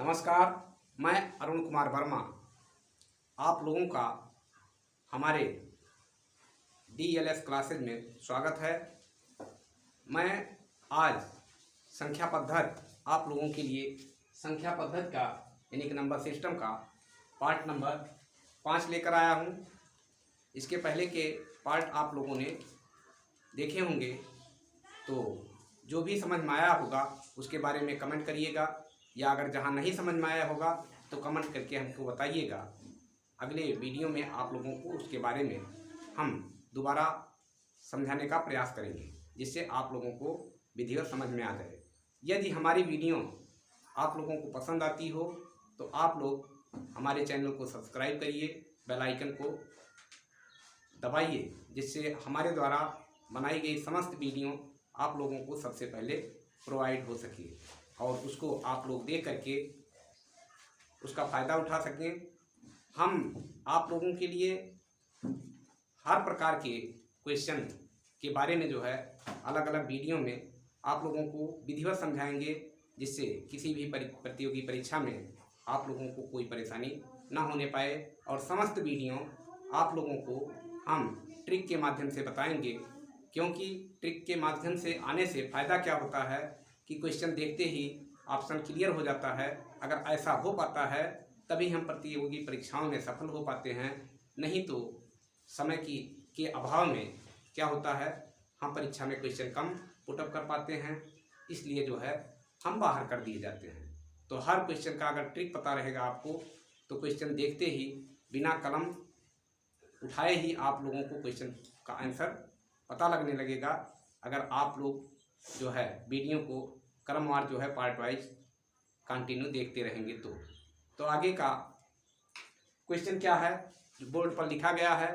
नमस्कार, मैं अरुण कुमार वर्मा आप लोगों का हमारे DLS क्लासेज में स्वागत है। मैं आज संख्या पद्धति आप लोगों के लिए संख्या पद्धति का यानी कि नंबर सिस्टम का पार्ट नंबर 5 लेकर आया हूं। इसके पहले के पार्ट आप लोगों ने देखे होंगे, तो जो भी समझ में आया होगा उसके बारे में कमेंट करिएगा, या अगर जहां नहीं समझ में आया होगा तो कमेंट करके हमको बताइएगा। अगले वीडियो में आप लोगों को उसके बारे में हम दोबारा समझाने का प्रयास करेंगे, जिससे आप लोगों को विधिवत समझ में आ जाए। यदि हमारी वीडियो आप लोगों को पसंद आती हो तो आप लोग हमारे चैनल को सब्सक्राइब करिए, बेल आइकन को दबाइए, जिससे हमारे द्वारा बनाई गई समस्त वीडियो आप लोगों को सबसे पहले प्रोवाइड हो सके और उसको आप लोग देख करके उसका फ़ायदा उठा सकें। हम आप लोगों के लिए हर प्रकार के क्वेश्चन के बारे में जो है अलग अलग वीडियो में आप लोगों को विधिवत समझाएंगे, जिससे किसी भी प्रतियोगी परीक्षा में आप लोगों को कोई परेशानी ना होने पाए। और समस्त वीडियो आप लोगों को हम ट्रिक के माध्यम से बताएंगे, क्योंकि ट्रिक के माध्यम से आने से फ़ायदा क्या होता है कि क्वेश्चन देखते ही ऑप्शन क्लियर हो जाता है। अगर ऐसा हो पाता है तभी हम प्रतियोगी परीक्षाओं में सफल हो पाते हैं, नहीं तो समय के अभाव में क्या होता है, हम परीक्षा में क्वेश्चन कम पुटअप कर पाते हैं, इसलिए जो है हम बाहर कर दिए जाते हैं। तो हर क्वेश्चन का अगर ट्रिक पता रहेगा आपको, तो क्वेश्चन देखते ही बिना कलम उठाए ही आप लोगों को क्वेश्चन का आंसर पता लगने लगेगा। अगर आप लोग जो है वीडियो को क्रमवार जो है पार्ट वाइज कंटिन्यू देखते रहेंगे तो आगे का क्वेश्चन क्या है जो बोर्ड पर लिखा गया है,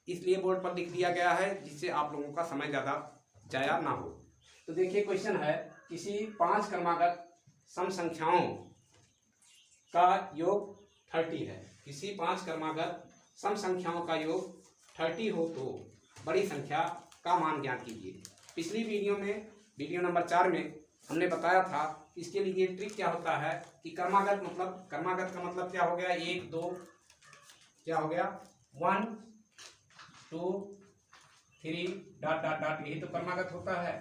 इसलिए बोर्ड पर लिख दिया गया है जिससे आप लोगों का समय ज़्यादा जाया ना हो। तो देखिए क्वेश्चन है, किसी 5 क्रमागत सम संख्याओं का योग 30 है। किसी 5 क्रमागत सम संख्याओं का योग 30 हो तो बड़ी संख्या का मान ज्ञात कीजिए। पिछली वीडियो में वीडियो नंबर 4 में हमने बताया था इसके लिए ट्रिक क्या होता है कि क्रमागत का मतलब क्या हो गया, 1 2 क्या हो गया 1 2 3 डॉट डॉट डॉट, यही तो क्रमागत होता है।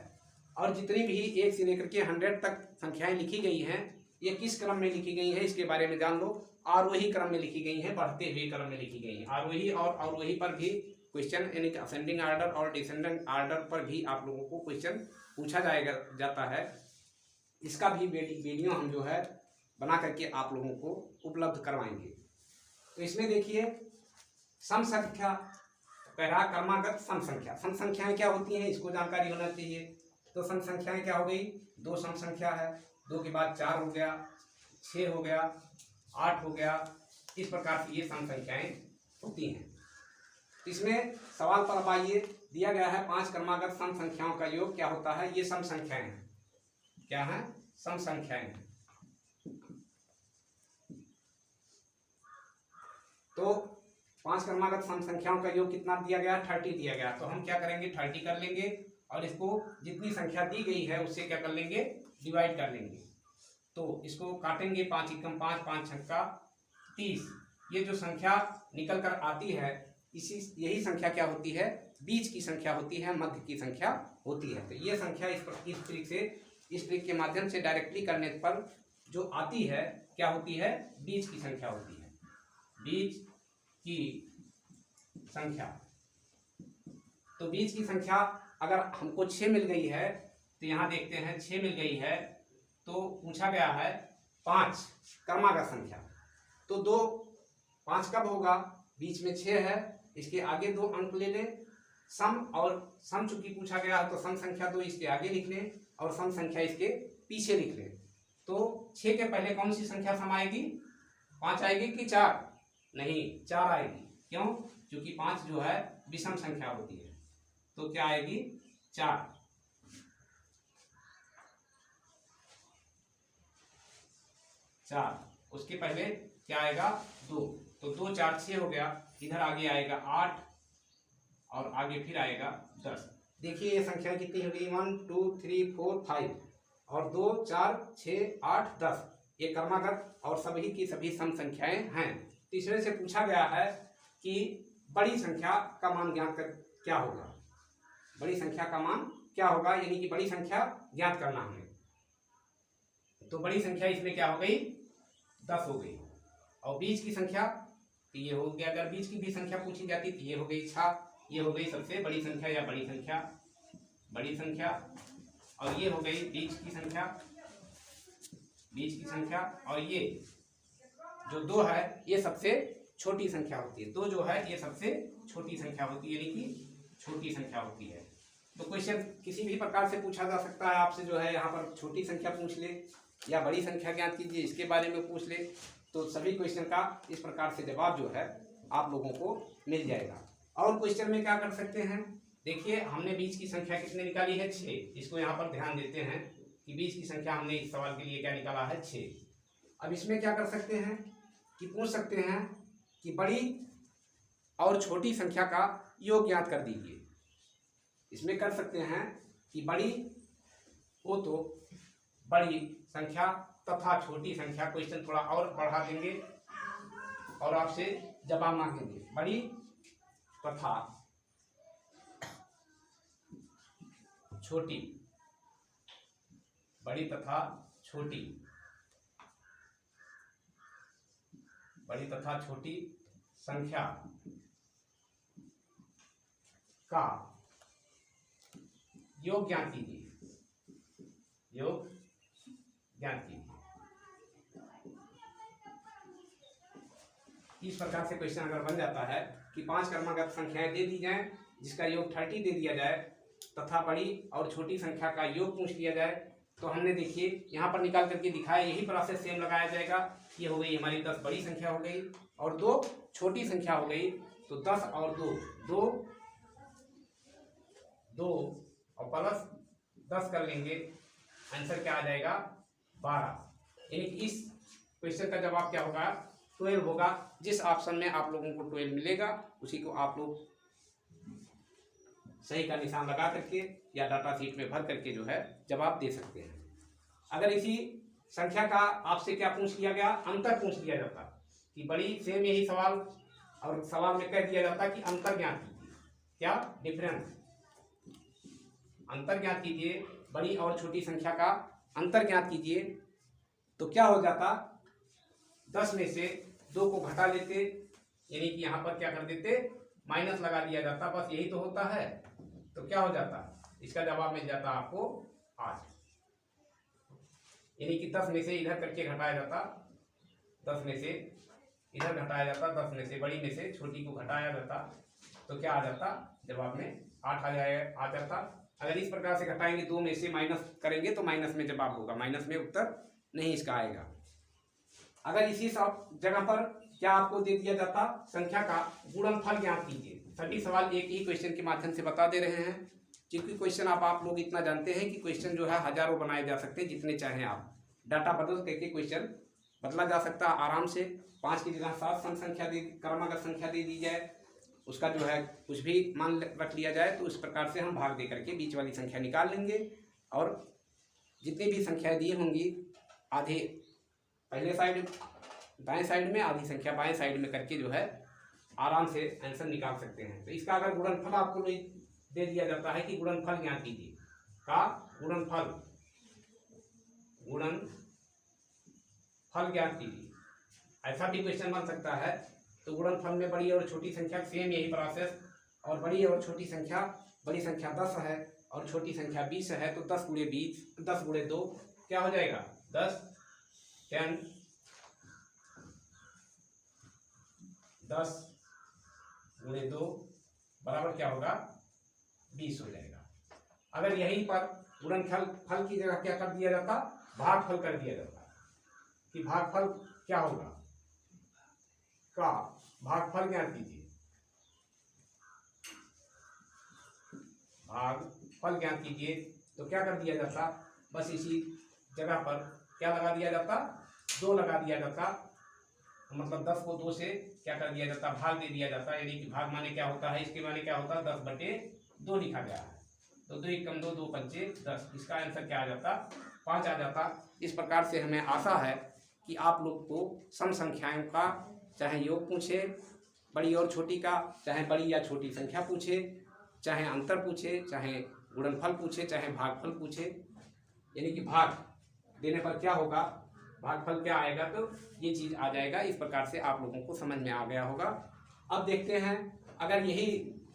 और जितनी भी 1 से लेकर के 100 तक संख्याएं लिखी गई हैं, ये किस क्रम में लिखी गई हैं इसके बारे में जान लो। आरोही क्रम में लिखी गई हैं, बढ़ते हुए क्रम में लिखी गई हैं। आरोही और अवरोही पर भी क्वेश्चन यानी कि असेंडिंग आर्डर और डिसेंडिंग आर्डर पर भी आप लोगों को क्वेश्चन पूछा जाता है। इसका भी वीडियो हम जो है बना करके आप लोगों को उपलब्ध करवाएंगे। तो इसमें देखिए सम संख्या कह रहा, क्रमागत सम संख्या। सम संख्याएं क्या होती हैं इसको जानकारी होना चाहिए। तो सम संख्याएं क्या हो गई, 2 सम संख्या है, 2 के बाद 4 हो गया, 6 हो गया, 8 हो गया, इस प्रकार से ये सम संख्याएं होती हैं। इसमें सवाल पर अब आइए, दिया गया है 5 क्रमागत सम संख्याओं का योग क्या होता है। ये सम संख्याएं हैं, क्या है, सम संख्याएं हैं। तो 5 क्रमागत सम संख्याओं का योग कितना दिया गया, 30 दिया गया। तो हम क्या करेंगे, 30 कर लेंगे और इसको जितनी संख्या दी गई है उससे क्या कर लेंगे, डिवाइड कर लेंगे। तो इसको काटेंगे, 5 एकम 5, 5 छक्का 30। ये जो संख्या निकल कर आती है यही संख्या क्या होती है, बीच की संख्या होती है, मध्य की संख्या होती है। तो ये संख्या इस ट्रिक के माध्यम से डायरेक्टली करने पर जो आती है क्या होती है, बीच की संख्या होती है, बीच की संख्या। तो बीच की संख्या अगर हमको 6 मिल गई है, तो यहाँ देखते हैं 6 मिल गई है, तो पूछा गया है 5 क्रमागत संख्या। तो 2 5 कब होगा, बीच में 6 है, इसके आगे 2 अंक ले लें। सम और सम चूंकि पूछा गया है तो सम संख्या 2 इसके आगे लिख लें और सम संख्या इसके पीछे लिख लें। तो 6 के पहले कौन सी संख्या सम आएगी, 5 आएगी कि 4? नहीं, 4 आएगी। क्यों, क्योंकि 5 जो है विषम संख्या होती है। तो क्या आएगी, 4। उसके पहले क्या आएगा, 2। तो 2 4 6 हो गया, इधर आगे आएगा 8 और आगे फिर आएगा 10। देखिए ये संख्या कितनी हो गई, 1 2 3 4 5 और 2 4 6 8 10। ये क्रमागत और सभी की सभी सम संख्याएं हैं। तीसरे से पूछा गया है कि बड़ी संख्या का मान ज्ञात कर क्या होगा, बड़ी संख्या का मान क्या होगा, यानी कि बड़ी संख्या ज्ञात करना हमें। तो बड़ी संख्या इसमें क्या हो गई, 10 हो गई। और बीच की संख्या तो ये हो गया, अगर बीच की भी संख्या पूछी जाती तो ये हो गई 6, ये हो गई सबसे बड़ी संख्या या बड़ी संख्या, बड़ी संख्या। और ये हो गई बीच की संख्या, बीच की संख्या। और ये जो 2 है ये सबसे छोटी संख्या होती है, 2 जो है ये सबसे छोटी संख्या होती है, यानी कि छोटी संख्या होती है। तो क्वेश्चन किसी भी प्रकार से पूछा जा सकता है आपसे, जो है यहाँ पर छोटी संख्या पूछ ले या बड़ी संख्या ज्ञात कीजिए इसके बारे में पूछ ले, तो सभी क्वेश्चन का इस प्रकार से जवाब जो है आप लोगों को मिल जाएगा। और क्वेश्चन में क्या कर सकते हैं, देखिए हमने बीच की संख्या कितने निकाली है, 6। इसको यहाँ पर ध्यान देते हैं कि बीच की संख्या हमने इस सवाल के लिए क्या निकाला है, 6। अब इसमें क्या कर सकते हैं कि पूछ सकते हैं कि बड़ी और छोटी संख्या का योग ज्ञात कर दीजिए। इसमें कर सकते हैं कि बड़ी हो तो बड़ी संख्या तथा छोटी संख्या, क्वेश्चन थोड़ा और बढ़ा देंगे और आपसे जवाब मांगेंगे, बड़ी तथा छोटी, बड़ी तथा छोटी, बड़ी तथा छोटी संख्या का योग ज्ञात कीजिए, योग ज्ञात कीजिए। इस प्रकार से क्वेश्चन अगर बन जाता है कि 5 क्रमागत संख्याएं दे दी जाएं जिसका योग 30 दे दिया जाए तथा बड़ी और छोटी संख्या का योग पूछ लिया जाए, तो हमने देखिए यहाँ पर निकाल करके दिखाया, यही प्रोसेस सेम लगाया जाएगा। ये हो गई हमारी 10 बड़ी संख्या हो गई और 2 छोटी संख्या हो गई, तो 10 और 2 और प्लस 10 कर लेंगे, आंसर क्या आ जाएगा, 12। यानी कि इस क्वेश्चन का जवाब क्या होगा, 12 होगा। जिस ऑप्शन में आप लोगों को 12 मिलेगा उसी को आप लोग सही का निशान लगा करके या डाटा शीट में भर करके जो है जवाब दे सकते हैं। अगर इसी संख्या का आपसे क्या पूछ लिया गया, अंतर पूछ लिया जाता कि बड़ी, सेम यही सवाल, और सवाल में कह दिया जाता कि अंतर ज्ञात कीजिए, क्या डिफरेंस, अंतर ज्ञात कीजिए, बड़ी और छोटी संख्या का अंतर ज्ञात कीजिए, तो क्या हो जाता, 10 में से 2 को घटा लेते, यानी कि यहाँ पर क्या कर देते, माइनस लगा दिया जाता, बस यही तो होता है। तो क्या हो जाता, इसका जवाब मिल जाता आपको 8। यानी कि 10 में से इधर करके घटाया जाता, 10 में से इधर घटाया जाता, 10 में से बड़ी में से छोटी को घटाया जाता, तो क्या आ जाता, जवाब में 8 आ जाता। अगर इस प्रकार से घटाएंगे, 2 में से माइनस करेंगे तो माइनस में जवाब होगा, माइनस में उत्तर नहीं इसका आएगा। अगर इसी सब जगह पर क्या आपको दे दिया जाता, संख्या का गुणनफल ज्ञात कीजिए। सभी सवाल एक ही क्वेश्चन के माध्यम से बता दे रहे हैं, क्योंकि क्वेश्चन आप लोग इतना जानते हैं कि क्वेश्चन जो है हजारों बनाए जा सकते हैं, जितने चाहें आप डाटा बदल करके क्वेश्चन बदला जा सकता है आराम से। 5 की जगह 7 सम संख्या दे, क्रमागत संख्या दे दी जाए, उसका जो है कुछ भी मान रख लिया जाए, तो इस प्रकार से हम भाग दे करके बीच वाली संख्या निकाल लेंगे और जितनी भी संख्याएं दी होंगी आधे पहले साइड दाएं साइड में, आधी संख्या बाएं साइड में करके जो है आराम से आंसर निकाल सकते हैं। तो इसका अगर गुणनफल आपको दे दिया जाता है कि गुणनफल ज्ञात कीजिए, का गुणनफल ज्ञात कीजिए, ऐसा भी क्वेश्चन बन सकता है। तो गुणनफल में बड़ी और छोटी संख्या, सेम यही प्रोसेस, और बड़ी और छोटी संख्या, बड़ी संख्या 10 है और छोटी संख्या 20 है, तो 10 गुणे 20, 10 गुणे 2 क्या हो जाएगा, 10 गुणे 2 बराबर क्या होगा, 20 हो जाएगा। अगर यहीं पर गुणनफल की जगह क्या कर दिया जाता, भागफल कर दिया जाता, कि भागफल क्या होगा, का भागफल ज्ञात कीजिए, भागफल ज्ञात कीजिए, तो क्या कर दिया जाता, बस इसी जगह पर क्या लगा दिया जाता, 2 लगा दिया जाता, मतलब 10 को 2 से क्या कर दिया जाता, भाग दे दिया जाता। यानी कि भाग माने क्या होता है, इसके माने क्या होता है, 10/2 लिखा गया है, तो 2 × 2 = 2 × 5 = 10, इसका आंसर क्या आ जाता, 5 आ जाता। इस प्रकार से हमें आशा है कि आप लोग को सम संख्याओं का चाहे योग पूछे बड़ी और छोटी का, चाहे बड़ी या छोटी संख्या पूछे, चाहे अंतर पूछे, चाहे गुणनफल पूछे, चाहे भागफल पूछे, यानी कि भाग देने पर क्या होगा, भागफल क्या आएगा, तो ये चीज़ आ जाएगा। इस प्रकार से आप लोगों को समझ में आ गया होगा। अब देखते हैं, अगर यही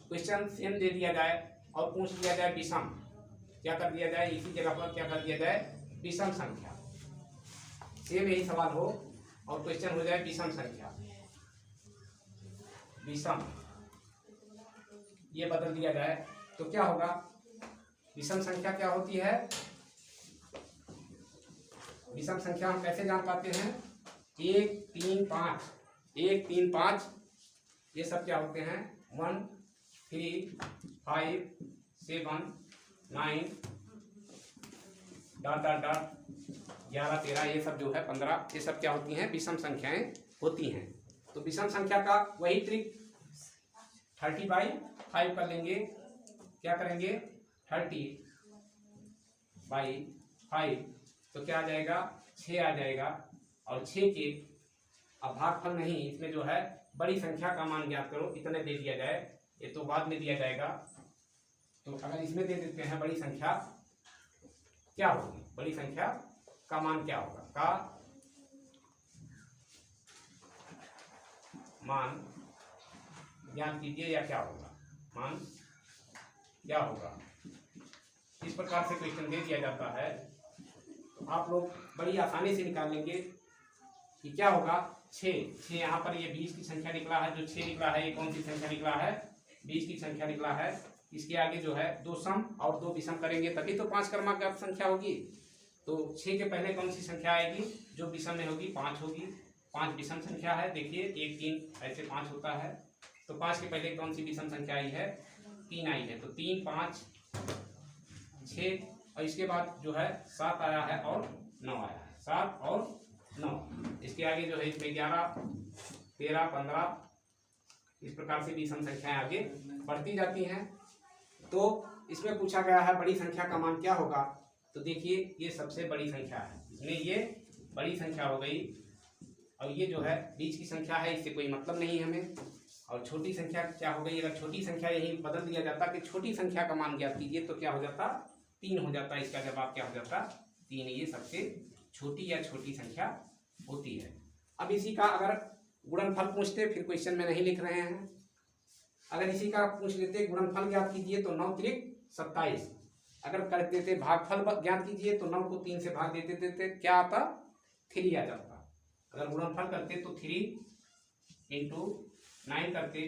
क्वेश्चन सेम दे दिया जाए और पूछ लिया जाए विषम, क्या कर दिया जाए, इसी जगह पर क्या कर दिया जाए, विषम संख्या। सेम यही सवाल हो और क्वेश्चन हो जाए विषम संख्या, विषम, ये बदल दिया जाए तो क्या होगा। विषम संख्या क्या होती है, विषम संख्या हम कैसे जान पाते हैं, 1, 3, 5, 1, 3, 5 ये सब क्या होते हैं, 1, 3, 5, 7, 9 डॉट डॉट डॉट 11, 13 ये सब जो है 15, ये सब क्या होती हैं, विषम संख्याएं होती हैं। तो विषम संख्या का वही ट्रिक 30/5 कर लेंगे, क्या करेंगे 30/5, तो क्या आ जाएगा 6 आ जाएगा। और 6 के अब भागफल नहीं, इसमें जो है बड़ी संख्या का मान ज्ञात करो, इतने दे दिया जाए, ये तो बाद में दिया जाएगा। तो अगर इसमें दे देते हैं बड़ी संख्या क्या होगी, बड़ी संख्या का मान क्या होगा, का मान ज्ञात कीजिए, या क्या होगा, मान क्या होगा। इस प्रकार से क्वेश्चन दे दिया जाता है तो आप लोग बड़ी आसानी से निकाल लेंगे कि क्या होगा। 6 यहाँ पर ये 20 की संख्या निकला है, जो 6 निकला है ये कौन सी संख्या निकला है, 20 की संख्या निकला है। इसके आगे जो है 2 सम और 2 विषम करेंगे तभी तो 5 क्रमांक संख्या होगी। तो 6 के पहले कौन सी संख्या आएगी, जो विषम में होगी 5 होगी, 5 विषम संख्या है। देखिए 1, 3 ऐसे 5 होता है, तो 5 के पहले कौन सी विषम संख्या आई है, 3 आई है। तो 3, 5, 6 और इसके बाद जो है 7 आया है और 9 आया है, 7 और 9। इसके आगे जो है इसमें 11, 13, 15 इस प्रकार से विषम संख्याएं आगे बढ़ती जाती हैं। तो इसमें पूछा गया है बड़ी संख्या का मान क्या होगा, तो देखिए ये सबसे बड़ी संख्या है, इसमें ये बड़ी संख्या हो गई। और ये जो है बीच की संख्या है, इससे कोई मतलब नहीं हमें। और छोटी संख्या क्या हो गई, अगर छोटी संख्या यही बदल दिया जाता कि छोटी संख्या का मान ज्ञात कीजिए, तो क्या हो जाता, 3 हो जाता। इसका जवाब क्या हो जाता, 3। ये सबसे छोटी या छोटी संख्या होती है। अब इसी का अगर गुणनफल पूछते, फिर क्वेश्चन में नहीं लिख रहे हैं, अगर इसी का पूछ लेते गुणनफल ज्ञात कीजिए तो 9 त्रिक 27। अगर कर देते भागफल ज्ञात कीजिए तो 9 को 3 से भाग देते देते क्या आता, 3 आ जाता। अगर गुणनफल करते तो 3 × 9 करते,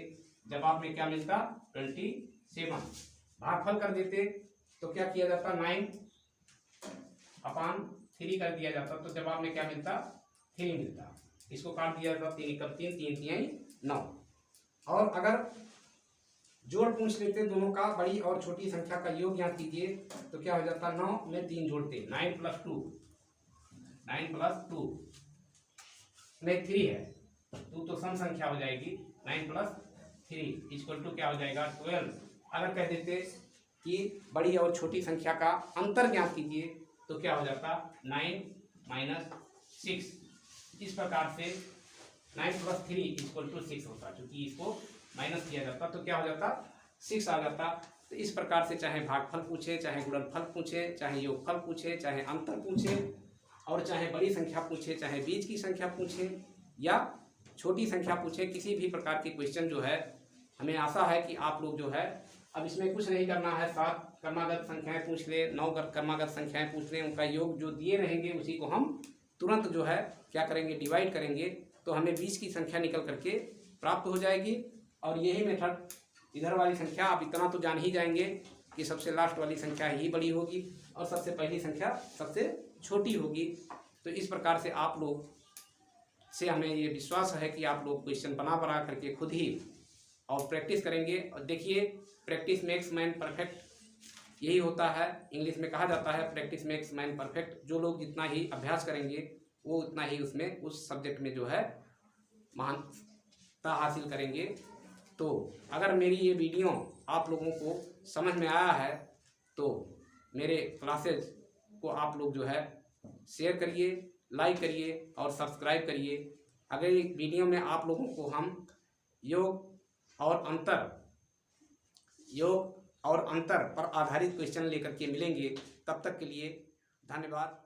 जवाब में क्या मिलता, 27। भागफल कर देते तो क्या किया जाता, 9/3 कर दिया जाता, तो जवाब में क्या मिलता, 3 मिलता। इसको काट दिया जाता, 3 × 3, 3 × 3 9। और अगर जोड़ पूछ लेते दोनों का, बड़ी और छोटी संख्या का योग ज्ञात कीजिए, तो क्या हो जाता, 9 में 3 जोड़ते, 9 + 2, 9 + 2 में 3 है, 2 तो सम संख्या हो जाएगी, 9 + 3 = क्या हो जाएगा, 12। अगर कह देते कि बड़ी और छोटी संख्या का अंतर ज्ञात कीजिए, तो क्या हो जाता, 9 - 6। इस प्रकार से 9 + 3 = 6 होता, क्योंकि इसको माइनस किया जाता तो क्या हो जाता, 6 आ जाता। तो इस प्रकार से चाहे भागफल पूछे, चाहे गुणनफल पूछे, चाहे योगफल पूछे, चाहे अंतर पूछे, और चाहे बड़ी संख्या पूछे, चाहे बीच की संख्या पूछे या छोटी संख्या पूछे, किसी भी प्रकार के क्वेश्चन जो है, हमें आशा है कि आप लोग जो है, अब इसमें कुछ नहीं करना है, 7 क्रमागत संख्याएं पूछ ले, 9 क्रमागत संख्याएं पूछ लें, उनका योग जो दिए रहेंगे उसी को हम तुरंत जो है क्या करेंगे, डिवाइड करेंगे, तो हमें बीच की संख्या निकल करके प्राप्त हो जाएगी। और यही मेथड, इधर वाली संख्या आप इतना तो जान ही जाएंगे कि सबसे लास्ट वाली संख्या ही बड़ी होगी और सबसे पहली संख्या सबसे छोटी होगी। तो इस प्रकार से आप लोग से हमें ये विश्वास है कि आप लोग क्वेश्चन बना करके खुद ही और प्रैक्टिस करेंगे। और देखिए, प्रैक्टिस मेक्स मैन परफेक्ट, यही होता है, इंग्लिश में कहा जाता है प्रैक्टिस मेक्स मैन परफेक्ट। जो लोग जितना ही अभ्यास करेंगे वो उतना ही उसमें, उस सब्जेक्ट में जो है महानता हासिल करेंगे। तो अगर मेरी ये वीडियो आप लोगों को समझ में आया है तो मेरे क्लासेज को आप लोग जो है शेयर करिए, लाइक करिए और सब्सक्राइब करिए। अगली वीडियो में आप लोगों को हम योग और अंतर पर आधारित क्वेश्चन लेकर के मिलेंगे। तब तक के लिए धन्यवाद।